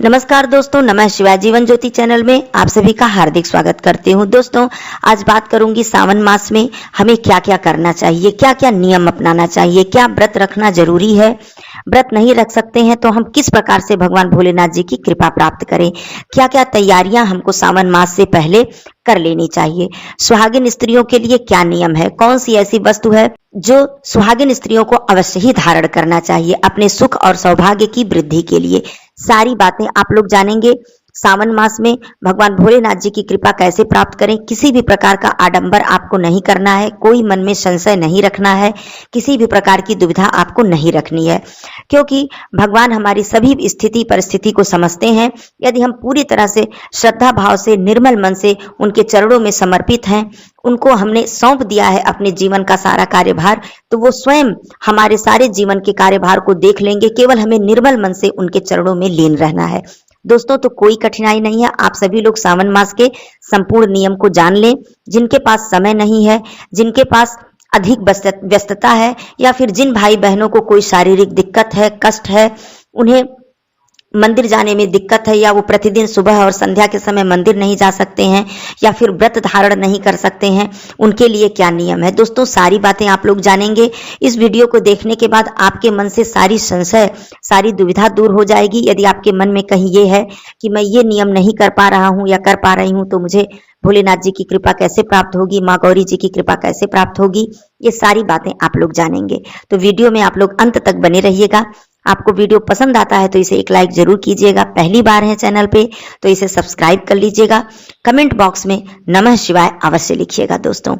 नमस्कार दोस्तों, नमः शिवाय जीवन ज्योति चैनल में आप सभी का हार्दिक स्वागत करती हूँ। दोस्तों, आज बात करूंगी सावन मास में हमें क्या क्या करना चाहिए, क्या क्या नियम अपनाना चाहिए, क्या व्रत रखना जरूरी है, व्रत नहीं रख सकते हैं तो हम किस प्रकार से भगवान भोलेनाथ जी की कृपा प्राप्त करें, क्या क्या तैयारियां हमको सावन मास से पहले कर लेनी चाहिए, सुहागिन स्त्रियों के लिए क्या नियम है, कौन सी ऐसी वस्तु है जो सुहागिन स्त्रियों को अवश्य ही धारण करना चाहिए अपने सुख और सौभाग्य की वृद्धि के लिए। सारी बातें आप लोग जानेंगे। सावन मास में भगवान भोलेनाथ जी की कृपा कैसे प्राप्त करें, किसी भी प्रकार का आडंबर आपको नहीं करना है, कोई मन में संशय नहीं रखना है, किसी भी प्रकार की दुविधा आपको नहीं रखनी है, क्योंकि भगवान हमारी सभी स्थिति परिस्थिति को समझते हैं। यदि हम पूरी तरह से श्रद्धा भाव से निर्मल मन से उनके चरणों में समर्पित हैं, उनको हमने सौंप दिया है अपने जीवन का सारा कार्यभार, तो वो स्वयं हमारे सारे जीवन के कार्यभार को देख लेंगे। केवल हमें निर्मल मन से उनके चरणों में लीन रहना है। दोस्तों, तो कोई कठिनाई नहीं है। आप सभी लोग सावन मास के संपूर्ण नियम को जान लें। जिनके पास समय नहीं है, जिनके पास अधिक व्यस्तता है, या फिर जिन भाई बहनों को कोई शारीरिक दिक्कत है, कष्ट है, उन्हें मंदिर जाने में दिक्कत है, या वो प्रतिदिन सुबह और संध्या के समय मंदिर नहीं जा सकते हैं, या फिर व्रत धारण नहीं कर सकते हैं, उनके लिए क्या नियम है। दोस्तों, सारी बातें आप लोग जानेंगे। इस वीडियो को देखने के बाद आपके मन से सारी संशय, सारी दुविधा दूर हो जाएगी। यदि आपके मन में कहीं ये है कि मैं ये नियम नहीं कर पा रहा हूँ या कर पा रही हूँ, तो मुझे भोलेनाथ जी की कृपा कैसे प्राप्त होगी, माँ गौरी जी की कृपा कैसे प्राप्त होगी, ये सारी बातें आप लोग जानेंगे। तो वीडियो में आप लोग अंत तक बने रहिएगा। आपको वीडियो पसंद आता है तो इसे एक लाइक जरूर कीजिएगा। पहली बार है चैनल पे तो इसे सब्सक्राइब कर लीजिएगा। कमेंट बॉक्स में नमः शिवाय अवश्य लिखिएगा। दोस्तों,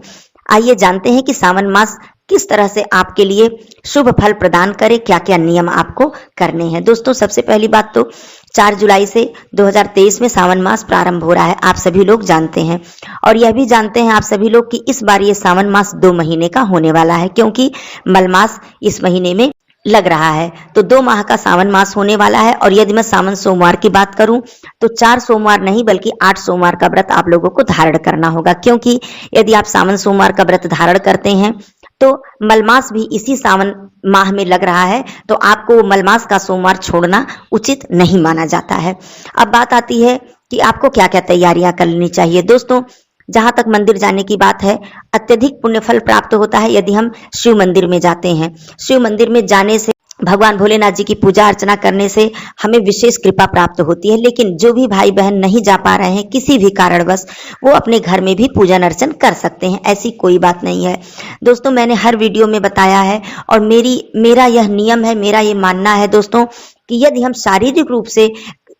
आइए जानते हैं कि सावन मास किस तरह से आपके लिए शुभ फल प्रदान करे, क्या क्या नियम आपको करने हैं। दोस्तों, सबसे पहली बात तो 4 जुलाई से 2023 में सावन मास प्रारंभ हो रहा है, आप सभी लोग जानते हैं। और यह भी जानते हैं आप सभी लोग कि इस बार ये सावन मास 2 महीने का होने वाला है, क्योंकि मलमास इस महीने में लग रहा है। तो 2 माह का सावन मास होने वाला है। और यदि मैं सावन सोमवार की बात करूं तो 4 सोमवार नहीं बल्कि 8 सोमवार का व्रत आप लोगों को धारण करना होगा, क्योंकि यदि आप सावन सोमवार का व्रत धारण करते हैं तो मलमास भी इसी सावन माह में लग रहा है, तो आपको मलमास का सोमवार छोड़ना उचित नहीं माना जाता है। अब बात आती है कि आपको क्या क्या तैयारियां करनी चाहिए। दोस्तों, जहां तक मंदिर जाने की बात है, अत्यधिक पुण्य फल प्राप्त होता है यदि हम शिव मंदिर में जाते हैं। शिव मंदिर में जाने से, भगवान भोलेनाथ जी की पूजा अर्चना करने से हमें विशेष कृपा प्राप्त होती है। लेकिन जो भी भाई बहन नहीं जा पा रहे हैं किसी भी कारणवश, वो अपने घर में भी पूजन अर्चन कर सकते हैं, ऐसी कोई बात नहीं है। दोस्तों, मैंने हर वीडियो में बताया है और मेरा यह नियम है, मेरा ये मानना है दोस्तों, कि यदि हम शारीरिक रूप से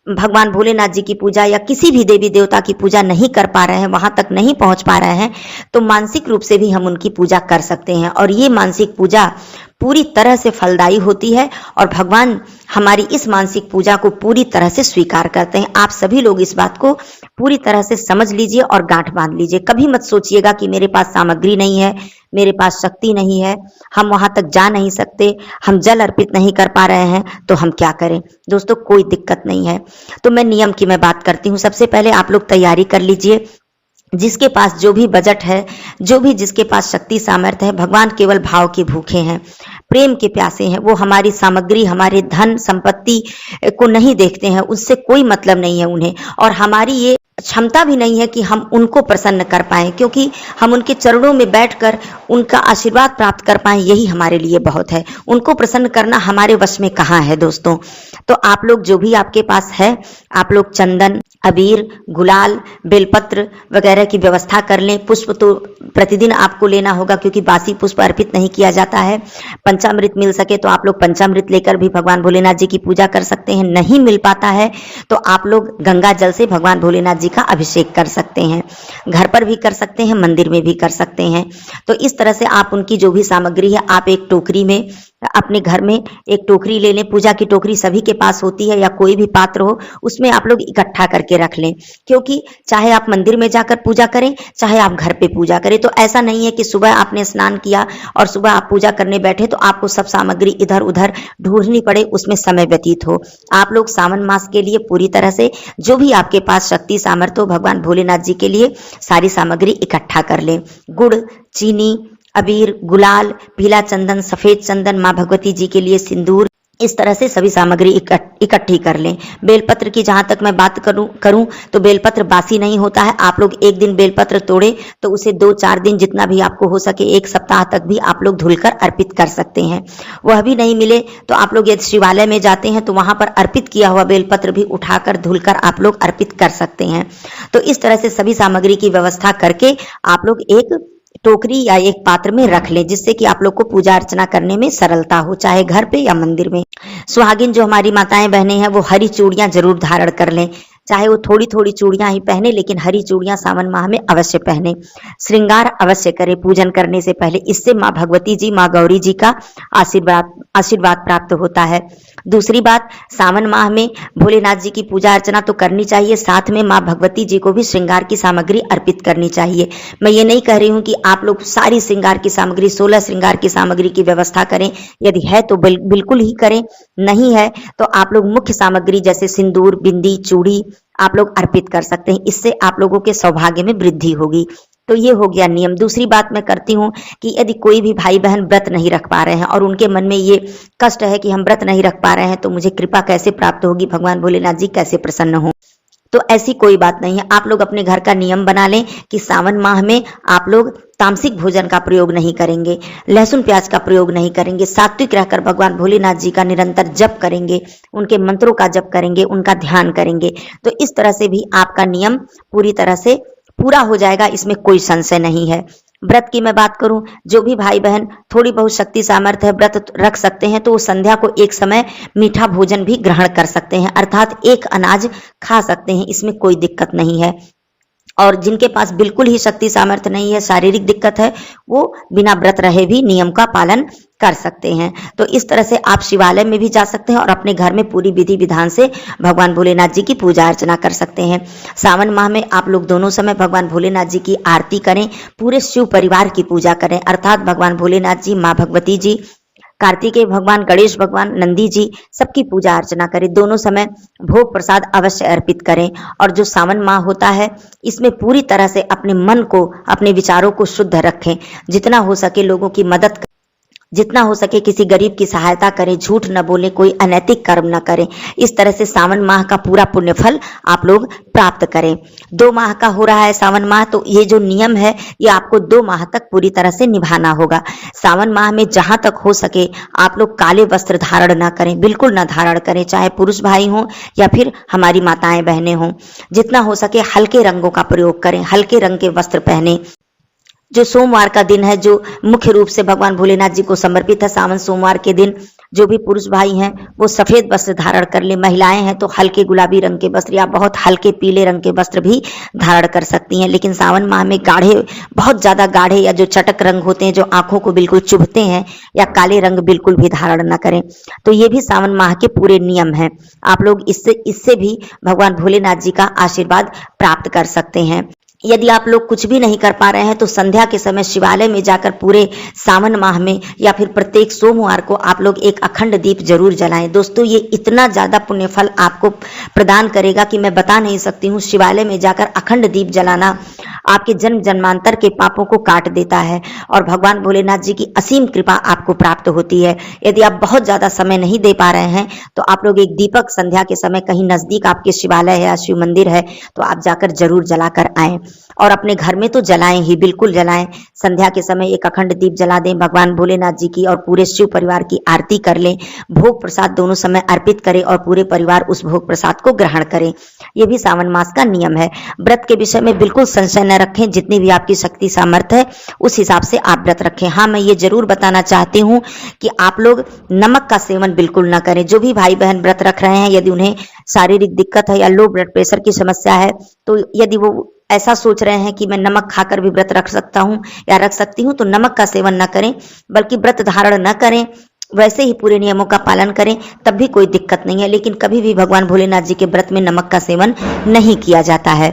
भगवान भोलेनाथ जी की पूजा या किसी भी देवी देवता की पूजा नहीं कर पा रहे हैं, वहां तक नहीं पहुंच पा रहे हैं, तो मानसिक रूप से भी हम उनकी पूजा कर सकते हैं। और ये मानसिक पूजा पूरी तरह से फलदायी होती है और भगवान हमारी इस मानसिक पूजा को पूरी तरह से स्वीकार करते हैं। आप सभी लोग इस बात को पूरी तरह से समझ लीजिए और गांठ बांध लीजिए। कभी मत सोचिएगा कि मेरे पास सामग्री नहीं है, मेरे पास शक्ति नहीं है, हम वहां तक जा नहीं सकते, हम जल अर्पित नहीं कर पा रहे हैं, तो हम क्या करें। दोस्तों, कोई दिक्कत नहीं है। तो मैं नियम की मैं बात करती हूँ। सबसे पहले आप लोग तैयारी कर लीजिए। जिसके पास जो भी बजट है, जो भी जिसके पास शक्ति सामर्थ्य है, भगवान केवल भाव के भूखे हैं, प्रेम के प्यासे हैं। वो हमारी सामग्री, हमारे धन संपत्ति को नहीं देखते हैं, उससे कोई मतलब नहीं है उन्हें। और हमारी ये क्षमता भी नहीं है कि हम उनको प्रसन्न कर पाएं, क्योंकि हम उनके चरणों में बैठकर उनका आशीर्वाद प्राप्त कर पाएं, यही हमारे लिए बहुत है। उनको प्रसन्न करना हमारे वश में कहाँ है। दोस्तों, तो आप लोग जो भी आपके पास है, आप लोग चंदन, अबीर, गुलाल, बेलपत्र वगैरह की व्यवस्था कर लें। पुष्प तो प्रतिदिन आपको लेना होगा, क्योंकि बासी पुष्प अर्पित नहीं किया जाता है। पंचामृत मिल सके तो आप लोग पंचामृत लेकर भी भगवान भोलेनाथ जी की पूजा कर सकते हैं। नहीं मिल पाता है तो आप लोग गंगा जल से भगवान भोलेनाथ जी का अभिषेक कर सकते हैं। घर पर भी कर सकते हैं, मंदिर में भी कर सकते हैं। तो इस तरह से आप उनकी जो भी सामग्री है, आप एक टोकरी में, अपने घर में एक टोकरी ले लें। पूजा की टोकरी सभी के पास होती है, या कोई भी पात्र हो, उसमें आप लोग इकट्ठा करके रख लें। क्योंकि चाहे आप मंदिर में जाकर पूजा करें, चाहे आप घर पे पूजा करें, तो ऐसा नहीं है कि सुबह आपने स्नान किया और सुबह आप पूजा करने बैठे तो आपको सब सामग्री इधर उधर ढूंढनी पड़े, उसमें समय व्यतीत हो। आप लोग सावन मास के लिए पूरी तरह से जो भी आपके पास शक्ति सामर्थ्य हो, भगवान भोलेनाथ जी के लिए सारी सामग्री इकट्ठा कर लें। गुड़, चीनी, अबीर, गुलाल, पीला चंदन, सफेद चंदन, माँ भगवती जी के लिए सिंदूर, इस तरह से सभी सामग्री इकट्ठी कर लें। बेलपत्र की जहां तक मैं बात करूं तो बेलपत्र बासी नहीं होता है। आप लोग एक दिन बेलपत्र तोड़े तो उसे 2-4 दिन जितना भी आपको हो सके, 1 सप्ताह तक भी आप लोग धुलकर अर्पित कर सकते हैं। वह भी नहीं मिले तो आप लोग यदि शिवालय में जाते हैं तो वहां पर अर्पित किया हुआ बेलपत्र भी उठाकर धुलकर आप लोग अर्पित कर सकते हैं। तो इस तरह से सभी सामग्री की व्यवस्था करके आप लोग एक टोकरी या एक पात्र में रख लें, जिससे कि आप लोग को पूजा अर्चना करने में सरलता हो, चाहे घर पे या मंदिर में। सुहागिन जो हमारी माताएं बहनें हैं वो हरी चूड़ियां जरूर धारण कर लें, चाहे वो थोड़ी थोड़ी चूड़ियां ही पहने, लेकिन हरी चूड़ियां सावन माह में अवश्य पहने। श्रृंगार अवश्य करें पूजन करने से पहले, इससे माँ भगवती जी, माँ गौरी जी का आशीर्वाद प्राप्त होता है। दूसरी बात, सावन माह में भोलेनाथ जी की पूजा अर्चना तो करनी चाहिए, साथ में माँ भगवती जी को भी श्रृंगार की सामग्री अर्पित करनी चाहिए। मैं ये नहीं कह रही हूँ कि आप लोग सारी श्रृंगार की सामग्री, 16 श्रृंगार की सामग्री की व्यवस्था करें। यदि है तो बिल्कुल ही करें, नहीं है तो आप लोग मुख्य सामग्री जैसे सिंदूर, बिंदी, चूड़ी आप लोग अर्पित कर सकते हैं। इससे आप लोगों के सौभाग्य में वृद्धि होगी। तो ये हो गया नियम। दूसरी बात मैं करती हूँ कि यदि कोई भी भाई बहन व्रत नहीं रख पा रहे हैं और उनके मन में ये कष्ट है कि हम व्रत नहीं रख पा रहे हैं तो मुझे कृपा कैसे प्राप्त होगी, भगवान भोलेनाथ जी कैसे प्रसन्न हो, तो ऐसी कोई बात नहीं है। आप लोग अपने घर का नियम बना लें कि सावन माह में आप लोग तामसिक भोजन का प्रयोग नहीं करेंगे, लहसुन प्याज का प्रयोग नहीं करेंगे, सात्विक रहकर भगवान भोलेनाथ जी का निरंतर जप करेंगे, उनके मंत्रों का जप करेंगे, उनका ध्यान करेंगे। तो इस तरह से भी आपका नियम पूरी तरह से पूरा हो जाएगा, इसमें कोई संशय नहीं है। व्रत की मैं बात करूं, जो भी भाई बहन थोड़ी बहुत शक्ति सामर्थ्य है, व्रत रख सकते हैं तो वो संध्या को एक समय मीठा भोजन भी ग्रहण कर सकते हैं, अर्थात एक अनाज खा सकते हैं, इसमें कोई दिक्कत नहीं है। और जिनके पास बिल्कुल ही शक्ति सामर्थ्य नहीं है, शारीरिक दिक्कत है, वो बिना व्रत रहे भी नियम का पालन कर सकते हैं। तो इस तरह से आप शिवालय में भी जा सकते हैं और अपने घर में पूरी विधि विधान से भगवान भोलेनाथ जी की पूजा अर्चना कर सकते हैं। सावन माह में आप लोग दोनों समय भगवान भोलेनाथ जी की आरती करें, पूरे शिव परिवार की पूजा करें, अर्थात भगवान भोलेनाथ जी, माँ भगवती जी, कार्तिकेय भगवान, गणेश भगवान, नंदी जी, सबकी पूजा अर्चना करें। दोनों समय भोग प्रसाद अवश्य अर्पित करें। और जो सावन माह होता है इसमें पूरी तरह से अपने मन को, अपने विचारों को शुद्ध रखें, जितना हो सके लोगों की मदद, जितना हो सके किसी गरीब की सहायता करें, झूठ न बोले, कोई अनैतिक कर्म न करें। इस तरह से सावन माह का पूरा पुण्य फल आप लोग प्राप्त करें। 2 माह का हो रहा है सावन माह, तो ये जो नियम है ये आपको 2 माह तक पूरी तरह से निभाना होगा। सावन माह में जहां तक हो सके आप लोग काले वस्त्र धारण ना करें, बिल्कुल ना धारण करें, चाहे पुरुष भाई हों या फिर हमारी माताएं बहनें हों। जितना हो सके हल्के रंगों का प्रयोग करें, हल्के रंग के वस्त्र पहने। जो सोमवार का दिन है, जो मुख्य रूप से भगवान भोलेनाथ जी को समर्पित है, सावन सोमवार के दिन जो भी पुरुष भाई हैं वो सफेद वस्त्र धारण कर ले, महिलाएं हैं तो हल्के गुलाबी रंग के वस्त्र या बहुत हल्के पीले रंग के वस्त्र भी धारण कर सकती हैं। लेकिन सावन माह में गाढ़े, बहुत ज्यादा गाढ़े या जो चटक रंग होते हैं, जो आंखों को बिल्कुल चुभते हैं, या काले रंग बिल्कुल भी धारण न करें। तो ये भी सावन माह के पूरे नियम हैं। आप लोग इससे भी भगवान भोलेनाथ जी का आशीर्वाद प्राप्त कर सकते हैं। यदि आप लोग कुछ भी नहीं कर पा रहे हैं तो संध्या के समय शिवालय में जाकर पूरे सावन माह में या फिर प्रत्येक सोमवार को आप लोग एक अखंड दीप जरूर जलाएं। दोस्तों, ये इतना ज्यादा पुण्य फल आपको प्रदान करेगा कि मैं बता नहीं सकती हूँ। शिवालय में जाकर अखंड दीप जलाना आपके जन्म जन्मांतर के पापों को काट देता है और भगवान भोलेनाथ जी की असीम कृपा आपको प्राप्त होती है। यदि आप बहुत ज्यादा समय नहीं दे पा रहे हैं तो आप लोग एक दीपक संध्या के समय कहीं नजदीक आपके शिवालय है या शिव मंदिर है तो आप जाकर जरूर जलाकर आएं। और अपने घर में तो जलाएं ही, बिल्कुल जलाएं। संध्या के समय एक अखंड दीप जला दें, भगवान भोलेनाथ जी की और पूरे शिव परिवार की आरती कर लें, भोग प्रसाद दोनों समय अर्पित करें और पूरे परिवार उस भोग प्रसाद को ग्रहण करें। यह भी सावन मास का नियम है। व्रत के विषय में बिल्कुल संशय न रखें, जितनी भी आपकी शक्ति सामर्थ्य है उस हिसाब से आप व्रत रखें। हाँ, मैं ये जरूर बताना चाहती हूँ कि आप लोग नमक का सेवन बिल्कुल न करें। जो भी भाई बहन व्रत रख रहे हैं, यदि उन्हें शारीरिक दिक्कत है या लो ब्लड प्रेशर की समस्या है, तो यदि वो ऐसा सोच रहे हैं कि मैं नमक खाकर भी व्रत रख सकता हूं या रख सकती हूं, तो नमक का सेवन न करें, बल्कि व्रत धारण न करें, वैसे ही पूरे नियमों का पालन करें, तब भी कोई दिक्कत नहीं है। लेकिन कभी भी भगवान भोलेनाथ जी के व्रत में नमक का सेवन नहीं किया जाता है।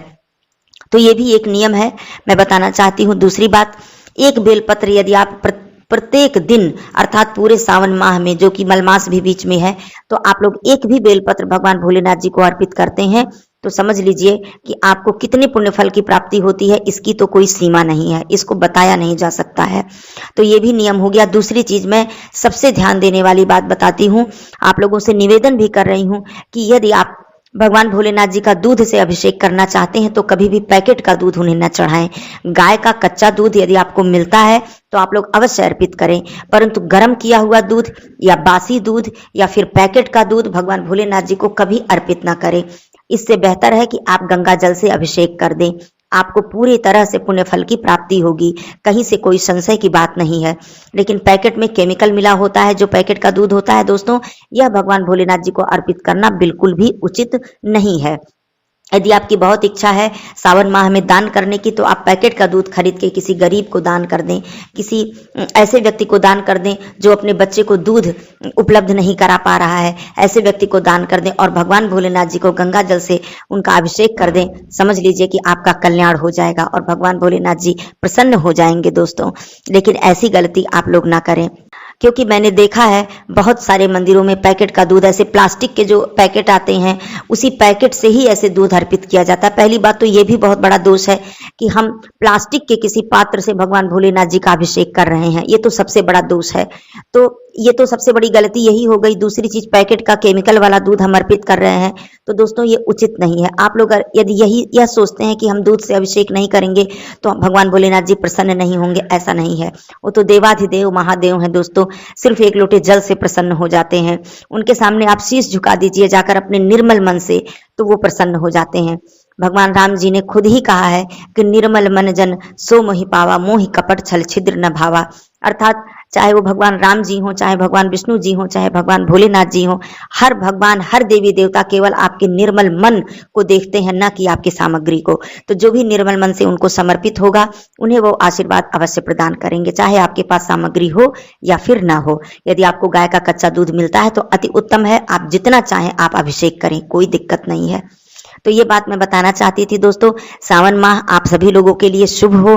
तो ये भी एक नियम है, मैं बताना चाहती हूँ। दूसरी बात, एक बेलपत्र यदि आप प्रत्येक दिन अर्थात पूरे सावन माह में, जो कि मलमास भी बीच में है, तो आप लोग एक भी बेलपत्र भगवान भोलेनाथ जी को अर्पित करते हैं तो समझ लीजिए कि आपको कितने पुण्य फल की प्राप्ति होती है, इसकी तो कोई सीमा नहीं है, इसको बताया नहीं जा सकता है। तो ये भी नियम हो गया। दूसरी चीज मैं सबसे ध्यान देने वाली बात बताती हूँ, आप लोगों से निवेदन भी कर रही हूँ कि यदि आप भगवान भोलेनाथ जी का दूध से अभिषेक करना चाहते हैं तो कभी भी पैकेट का दूध उन्हें न चढ़ाएं। गाय का कच्चा दूध यदि आपको मिलता है तो आप लोग अवश्य अर्पित करें, परंतु गर्म किया हुआ दूध या बासी दूध या फिर पैकेट का दूध भगवान भोलेनाथ जी को कभी अर्पित न करें। इससे बेहतर है कि आप गंगा जल से अभिषेक कर दें, आपको पूरी तरह से पुण्य फल की प्राप्ति होगी, कहीं से कोई संशय की बात नहीं है। लेकिन पैकेट में केमिकल मिला होता है, जो पैकेट का दूध होता है दोस्तों, यह भगवान भोलेनाथ जी को अर्पित करना बिल्कुल भी उचित नहीं है। यदि आपकी बहुत इच्छा है सावन माह में दान करने की, तो आप पैकेट का दूध खरीद के किसी गरीब को दान कर दें, किसी ऐसे व्यक्ति को दान कर दें जो अपने बच्चे को दूध उपलब्ध नहीं करा पा रहा है, ऐसे व्यक्ति को दान कर दें और भगवान भोलेनाथ जी को गंगा जल से उनका अभिषेक कर दें। समझ लीजिए कि आपका कल्याण हो जाएगा और भगवान भोलेनाथ जी प्रसन्न हो जाएंगे दोस्तों। लेकिन ऐसी गलती आप लोग ना करें, क्योंकि मैंने देखा है बहुत सारे मंदिरों में पैकेट का दूध, ऐसे प्लास्टिक के जो पैकेट आते हैं उसी पैकेट से ही ऐसे दूध अर्पित किया जाता है। पहली बात तो ये भी बहुत बड़ा दोष है कि हम प्लास्टिक के किसी पात्र से भगवान भोलेनाथ जी का अभिषेक कर रहे हैं, ये तो सबसे बड़ा दोष है। तो ये तो सबसे बड़ी गलती यही हो गई। दूसरी चीज, पैकेट का केमिकल वाला दूध हम अर्पित कर रहे हैं, तो दोस्तों ये उचित नहीं है। आप लोग यदि यह सोचते हैं कि हम दूध से अभिषेक नहीं करेंगे तो भगवान भोलेनाथ जी प्रसन्न नहीं होंगे, ऐसा नहीं है। वो तो देवाधिदेव महादेव हैं दोस्तों, सिर्फ एक लोटे जल से प्रसन्न हो जाते हैं। उनके सामने आप शीश झुका दीजिए जाकर अपने निर्मल मन से, तो वो प्रसन्न हो जाते हैं। भगवान राम जी ने खुद ही कहा है कि निर्मल मन जन सो मोहि पावा, मोहि कपट छल छिद्र न भावा। अर्थात चाहे वो भगवान राम जी हो, चाहे भगवान विष्णु जी हो, चाहे भगवान भोलेनाथ जी हो, हर भगवान हर देवी देवता केवल आपके निर्मल मन को देखते हैं, न कि आपकी सामग्री को। तो जो भी निर्मल मन से उनको समर्पित होगा उन्हें वो आशीर्वाद अवश्य प्रदान करेंगे, चाहे आपके पास सामग्री हो या फिर ना हो। यदि आपको गाय का कच्चा दूध मिलता है तो अति उत्तम है, आप जितना चाहें आप अभिषेक करें, कोई दिक्कत नहीं है। तो ये बात मैं बताना चाहती थी दोस्तों। सावन माह आप सभी लोगों के लिए शुभ हो,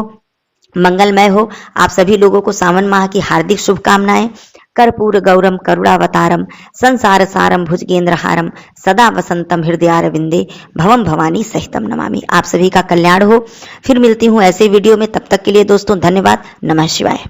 मंगलमय हो। आप सभी लोगों को सावन माह की हार्दिक शुभकामनाएं। कर्पूर गौरम करुणावतारम संसार सारम भुजगेंद्रहारम सदा वसंतम हृदयारविंदे भवम भवानी सहितम नमामि। आप सभी का कल्याण हो। फिर मिलती हूँ ऐसे वीडियो में, तब तक के लिए दोस्तों धन्यवाद। नमः शिवाय।